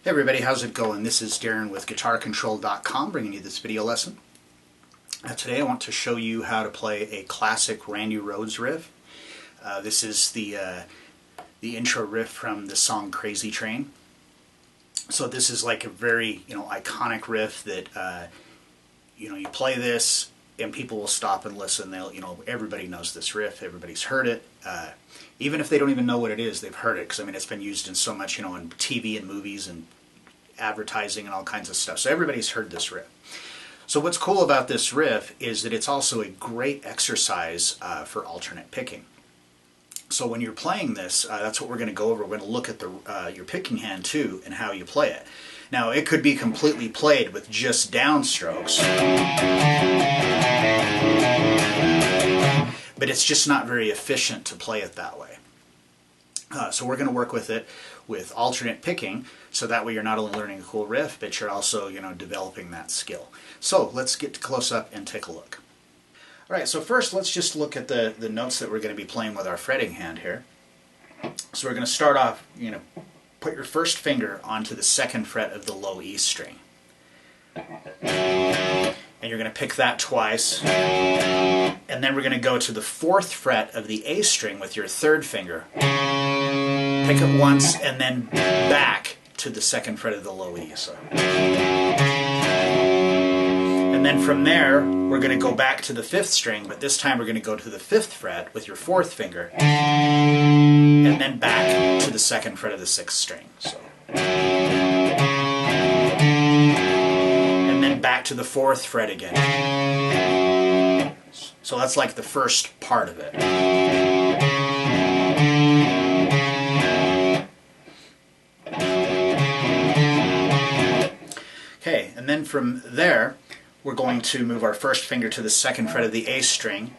Hey everybody, how's it going? This is Darrin with GuitarControl.com bringing you this video lesson. Today I want to show you how to play a classic Randy Rhoads riff. This is the intro riff from the song Crazy Train. So this is like a very iconic riff that you play this and people will stop and listen. They'll everybody knows this riff, everybody's heard it. Even if they don't even know what it is, they've heard it because it's been used in so much in TV and movies and advertising and all kinds of stuff. So everybody's heard this riff. So what's cool about this riff is that it's also a great exercise for alternate picking. So when you're playing this, that's what we're going to go over. We're going to look at your picking hand too and how you play it. Now it could be completely played with just downstrokes, but it's just not very efficient to play it that way. So we're going to work with it with alternate picking, so that way you're not only learning a cool riff, but you're also developing that skill. So let's get close up and take a look. Alright, so first let's just look at the notes that we're going to be playing with our fretting hand here. So we're going to start off, put your first finger onto the second fret of the low E string. And you're going to pick that twice. And then we're going to go to the fourth fret of the A string with your third finger. Pick it once and then back to the second fret of the low E. So. And then from there, we're going to go back to the fifth string, but this time we're going to go to the fifth fret with your fourth finger. And then back to the second fret of the sixth string. So. And then back to the fourth fret again. So that's like the first part of it. Okay, and then from there, we're going to move our first finger to the second fret of the A string,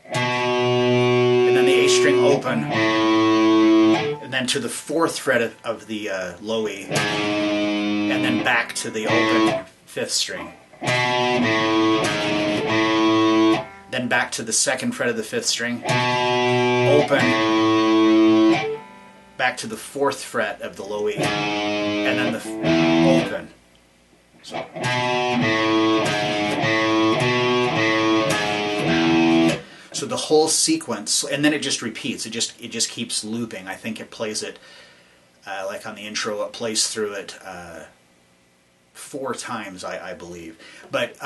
and then the A string open, and then to the fourth fret of the low E, and then back to the open fifth string. Then back to the second fret of the fifth string, open, back to the fourth fret of the low E, and then the open. So the whole sequence, and then it just repeats. It just keeps looping. I think it plays it like on the intro. It plays through it 4 times, I believe. But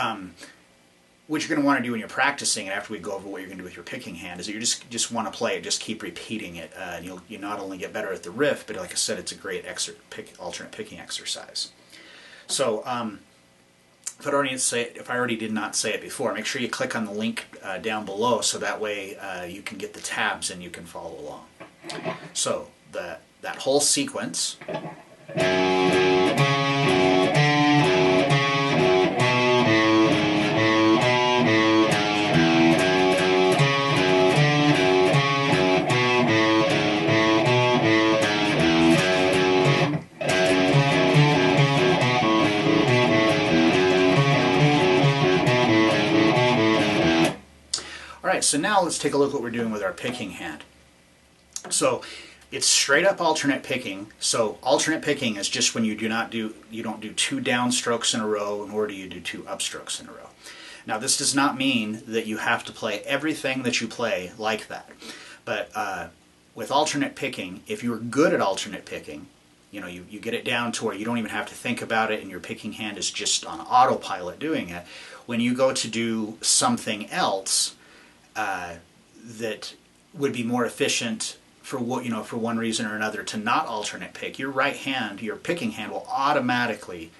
what you're going to want to do when you're practicing, and after we go over what you're going to do with your picking hand, is that you just want to play it. Just keep repeating it, and you'll not only get better at the riff, but like I said, it's a great alternate picking exercise. So if I already did not say it before, make sure you click on the link down below so that way you can get the tabs and you can follow along. So that whole sequence. Alright, so now let's take a look at what we're doing with our picking hand. So it's straight up alternate picking. So alternate picking is just when you don't do 2 downstrokes in a row, nor do you do 2 upstrokes in a row. Now this does not mean that you have to play everything that you play like that. But with alternate picking, if you're good at alternate picking, you get it down to where you don't even have to think about it and your picking hand is just on autopilot doing it. When you go to do something else that would be more efficient for one reason or another to not alternate pick, your right hand, your picking hand, will automatically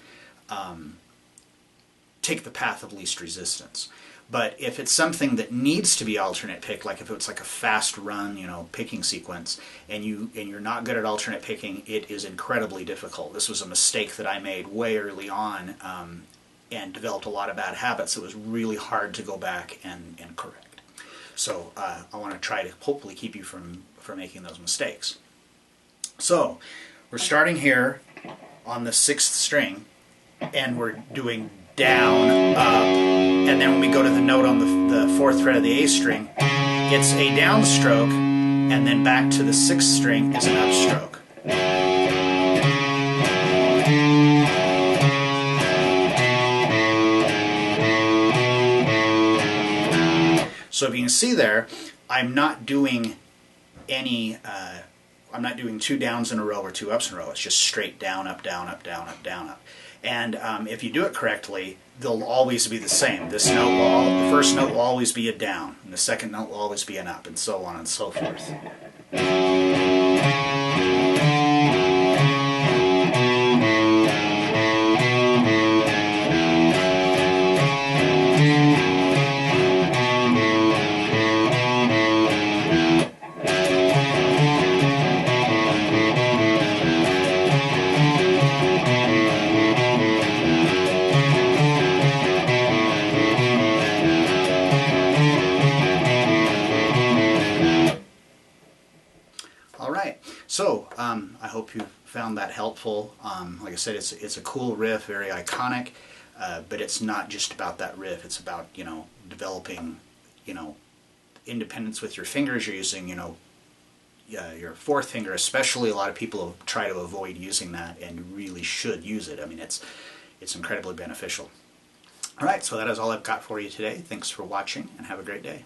take the path of least resistance. But if it's something that needs to be alternate picked, like if it's like a fast run, picking sequence, and you're not good at alternate picking, it is incredibly difficult. This was a mistake that I made way early on, and developed a lot of bad habits. It was really hard to go back and correct. So I want to try to hopefully keep you from making those mistakes. So we're starting here on the 6th string, and we're doing down, up, and then when we go to the note on the 4th fret of the A string, it's a downstroke, and then back to the 6th string is an upstroke. So if you can see there, I'm not doing any, I'm not doing 2 downs in a row or 2 ups in a row. It's just straight down, up, down, up, down, up, down, up. And if you do it correctly, they'll always be the same. This note will, the first note will always be a down, and the second note will always be an up, and so on and so forth. So, I hope you found that helpful. Like I said, it's a cool riff, very iconic, but it's not just about that riff. It's about, you know, developing, you know, independence with your fingers. You're using, you know, your fourth finger especially. A lot of people try to avoid using that, and you really should use it. I mean, it's incredibly beneficial. All right, so that is all I've got for you today. Thanks for watching, and have a great day.